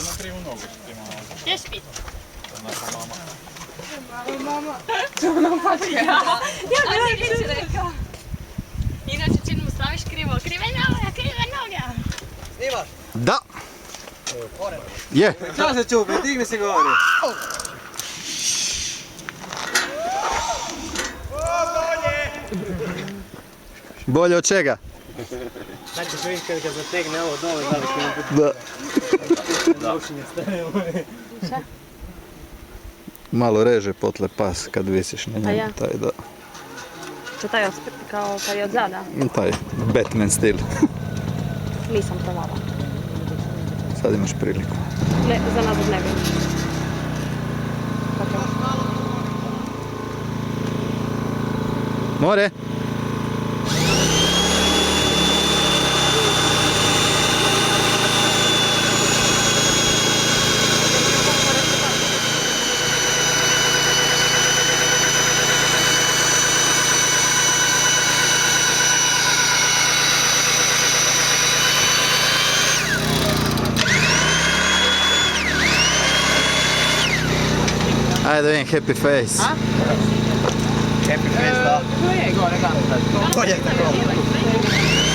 na krivu nogu što ti imamo. Gdje spiti? Naša mama. Mama. To nam pače. Ja bi ti rekao. Inače čini mu staviš krivo. Krive noge. Snimaš? Da. Je. Šta se čupi, digni se govori. Bolje od čega? Sad ćeš vidjeti kad ga zategne ovo dole, da li će Da. rušenje stavimo. Malo reže potle pas kad visiš na A njemu. ja? Taj, da. Što taj ospet kao kad je od zada? Taj Batman stil. Nisam provala. Sad imaš priliku. Ne, za nazad ne bi. More! Ajde vidim happy face. Happy face, da. To je gore, da. Bolje tako.